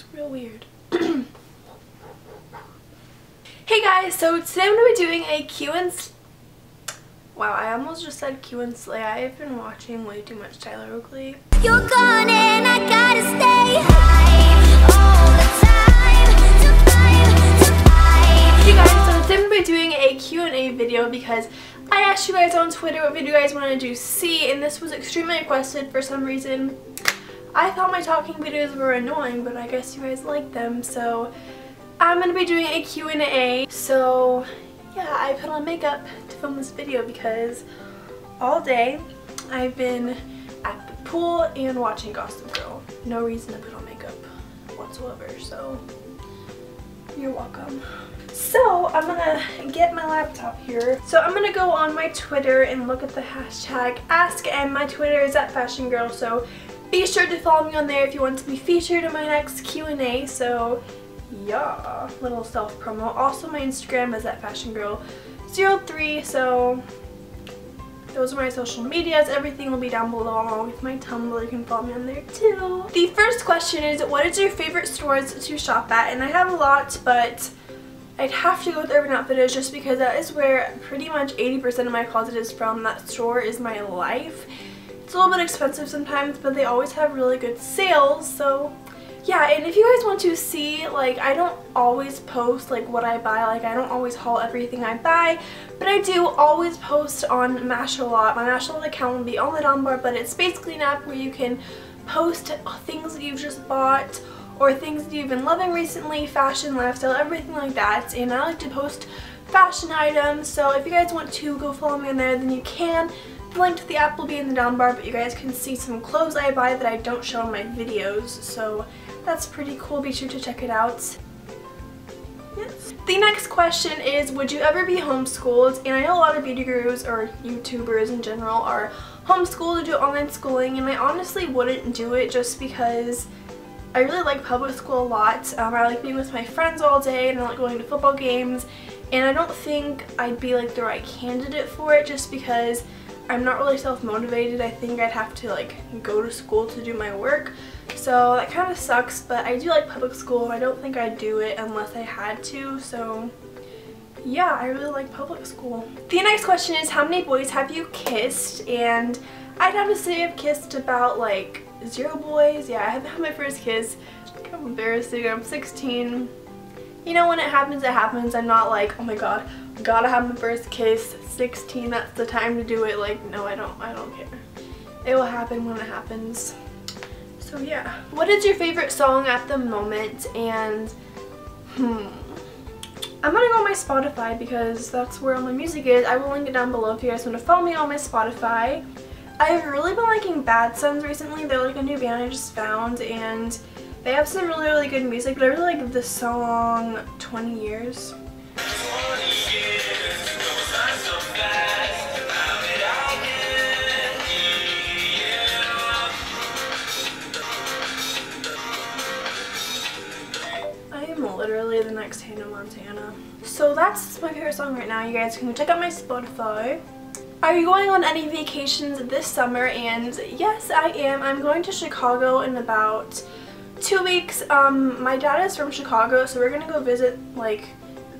It's real weird. Hey guys, so today I'm going to be doing a Wow, I almost just said Q and Slay. I've been watching way too much Tyler Oakley. You're gone and I gotta stay high all the time. Hey guys, so today I'm going to be doing a Q&A video because I asked you guys on Twitter what video you guys wanted to see, and this was extremely requested for some reason. I thought my talking videos were annoying, but I guess you guys like them, so I'm going to be doing a Q&A. So yeah, I put on makeup to film this video because all day I've been at the pool and watching Gossip Girl. No reason to put on makeup whatsoever, so you're welcome. So I'm gonna get my laptop here. So I'm gonna go on my Twitter and look at the hashtag #AskM. My Twitter is @FashionGirl, so be sure to follow me on there if you want to be featured in my next Q&A. So yeah, little self promo. Also my Instagram is @FashionGirl03, so those are my social medias. Everything will be down below along with my Tumblr. You can follow me on there too. The first question is, what is your favorite stores to shop at? And I have a lot, but I'd have to go with Urban Outfitters just because that is where pretty much 80% of my closet is from. That store is my life. It's a little bit expensive sometimes, but they always have really good sales, so yeah. And if you guys want to see, like, I don't always post like what I buy, like I don't always haul everything I buy, but I do always post on Mashalot. My Mashalot account will be on the down bar, but it's basically an app where you can post things that you've just bought or things that you've been loving recently, fashion, lifestyle, everything like that. And I like to post fashion items, so if you guys want to go follow me on there, then you can. The link to the app will be in the down bar, but you guys can see some clothes I buy that I don't show in my videos, so that's pretty cool. Be sure to check it out. Yes. The next question is, would you ever be homeschooled? And I know a lot of beauty gurus or YouTubers in general are homeschooled to do online schooling, and I honestly wouldn't do it just because I really like public school a lot. I like being with my friends all day, and I like going to football games, and I don't think I'd be like the right candidate for it just because I'm not really self-motivated. I think I'd have to like go to school to do my work, so that kind of sucks. But I do like public school, and I don't think I'd do it unless I had to, so yeah, I really like public school. The next question is, how many boys have you kissed? And I'd have to say I've kissed about like 0 boys. Yeah, I haven't had my first kiss. It's kind of embarrassing. I'm 16. You know, when it happens, it happens. I'm not like, oh my god, gotta have my first kiss. 16, that's the time to do it. Like, no, I don't care. It will happen when it happens. So yeah. What is your favorite song at the moment? And I'm gonna go on my Spotify because that's where all my music is. I will link it down below if you guys want to follow me on my Spotify. I've really been liking Bad Sons recently. They're like a new band I just found, and they have some really good music, but I really like the song 20 Years. I am literally the next Hannah Montana. So that's my favorite song right now. You guys can check out my Spotify. Are you going on any vacations this summer? And yes, I am. I'm going to Chicago in about 2 weeks. My dad is from Chicago, so we're gonna go visit like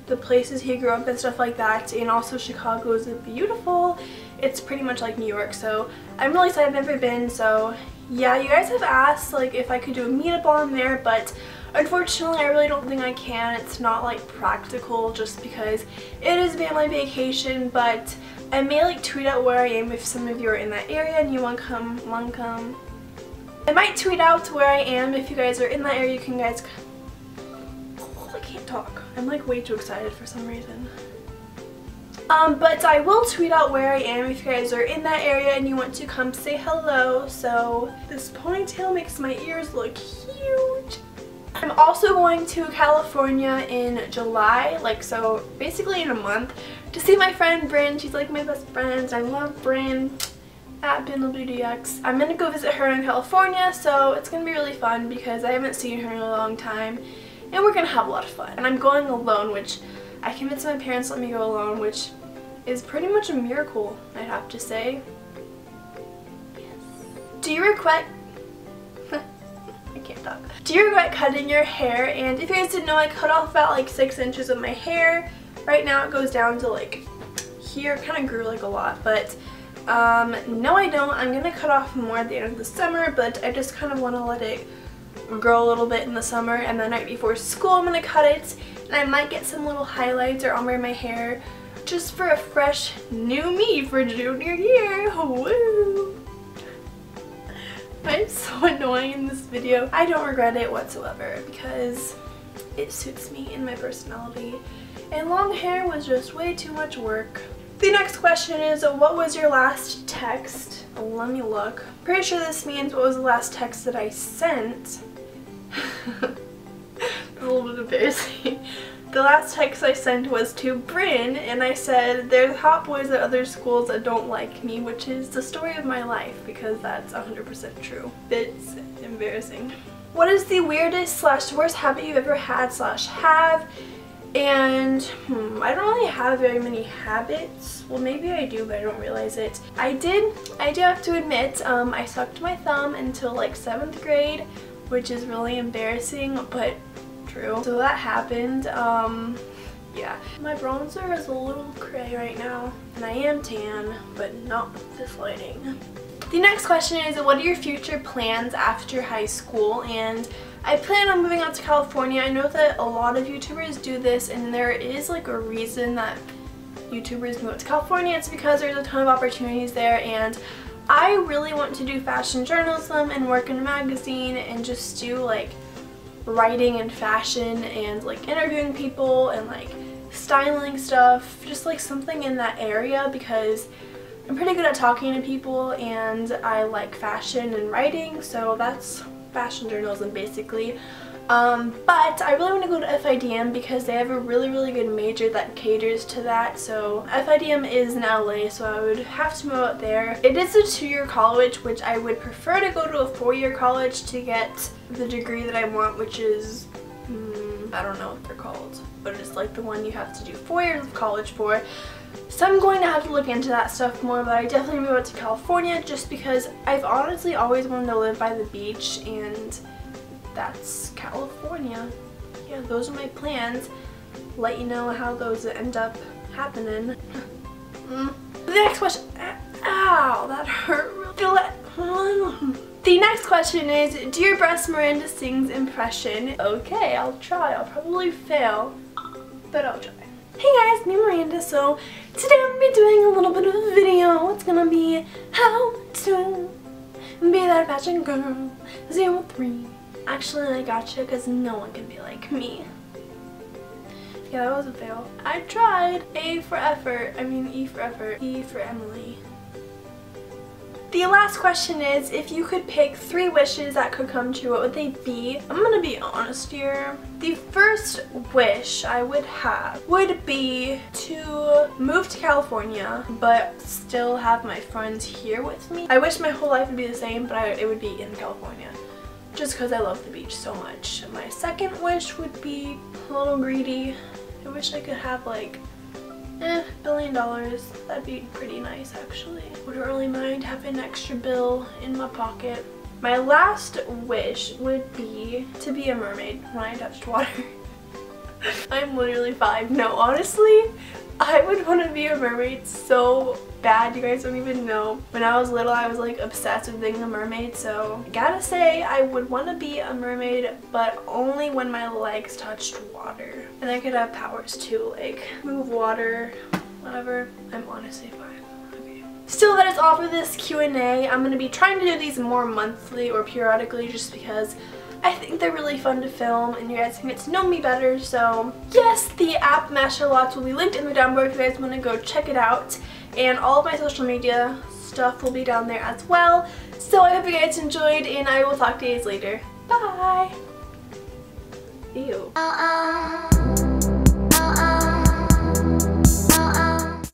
the places he grew up and stuff like that. And also Chicago is beautiful. It's pretty much like New York, so I'm really excited. I've never been, so yeah. You guys have asked like if I could do a meetup on there, but unfortunately I really don't think I can. It's not like practical just because it is family vacation, but I may like tweet out where I am if some of you are in that area and you want to come. I might tweet out where I am if you guys are in that area. You can guys, I can't talk. I'm like way too excited for some reason. But I will tweet out where I am if you guys are in that area and you want to come say hello. So this ponytail makes my ears look huge. I'm also going to California in July, like so basically in a month, to see my friend Bryn. She's like my best friend. I love Bryn @BinLBDX. I'm gonna go visit her in California, so it's gonna be really fun because I haven't seen her in a long time, and we're gonna have a lot of fun. And I'm going alone, which I convinced my parents to let me go alone, which is pretty much a miracle, I'd have to say. Yes. Do you regret? I can't talk. Do you regret cutting your hair? And if you guys didn't know, I cut off about like 6 inches of my hair. Right now it goes down to like here. It kind of grew like a lot, but no I don't. I'm gonna cut off more at the end of the summer, but I just kind of want to let it grow a little bit in the summer, and then right before school I'm gonna cut it, and I might get some little highlights or ombre in my hair just for a fresh new me for junior year. Woo! I'm so annoying in this video. I don't regret it whatsoever because it suits me and my personality, and long hair was just way too much work. The next question is, what was your last text? Let me look. Pretty sure this means what was the last text that I sent. It's a little bit embarrassing. The last text I sent was to Bryn, and I said, there's hot boys at other schools that don't like me, which is the story of my life, because that's 100% true. It's embarrassing. What is the weirdest / worst habit you've ever had / have? And I don't really have very many habits. Well, maybe I do, but I don't realize it. I do have to admit, I sucked my thumb until like 7th grade, which is really embarrassing, but true. So that happened. Yeah. My bronzer is a little cray right now, and I am tan, but not with this lighting. The next question is, what are your future plans after high school? And I plan on moving out to California. I know that a lot of YouTubers do this, and there is like a reason that YouTubers move to California. It's because there's a ton of opportunities there, and I really want to do fashion journalism and work in a magazine and just do like writing and fashion and like interviewing people and like styling stuff, just like something in that area, because I'm pretty good at talking to people and I like fashion and writing, so that's fashion journalism basically. But I really want to go to FIDM because they have a really good major that caters to that. So FIDM is in LA, so I would have to move out there. It is a 2-year college, which I would prefer to go to a 4-year college to get the degree that I want, which is I don't know what they're called, but it's like the one you have to do 4 years of college for. So I'm going to have to look into that stuff more, but I definitely move out to California just because I've honestly always wanted to live by the beach, and that's California. Yeah, those are my plans. Let you know how those end up happening. The next question. Ow, that hurt. The next question is, do your best Miranda Sings impression? Okay, I'll try. I'll probably fail, but I'll try. Hey guys, me Miranda. So today I'm going to be doing a little bit of a video. It's going to be how to be that fashion girl 03. Actually, I gotcha, because no one can be like me. Yeah, that was a fail. I tried. A for effort. I mean, E for effort. E for Emily. The last question is, if you could pick 3 wishes that could come true, what would they be? I'm gonna be honest here. The first wish I would have would be to move to California, but still have my friends here with me. I wish my whole life would be the same, but it would be in California, just because I love the beach so much. My second wish would be a little greedy. I wish I could have like $1 billion. That'd be pretty nice actually. Wouldn't really mind having an extra bill in my pocket. My last wish would be to be a mermaid when I touched water. I'm literally 5. No, honestly, I would want to be a mermaid so bad, you guys don't even know. When I was little, I was like obsessed with being a mermaid, so I gotta say I would want to be a mermaid, but only when my legs touched water. And I could have powers too, like move water, whatever. I'm honestly 5. Okay. Still, that is all for this Q&A. I'm gonna be trying to do these more monthly or periodically just because I think they're really fun to film and you guys can get to know me better. So yes, the app Master Lots will be linked in the down below if you guys want to go check it out. And all of my social media stuff will be down there as well. So I hope you guys enjoyed, and I will talk to you guys later. Bye! Ew.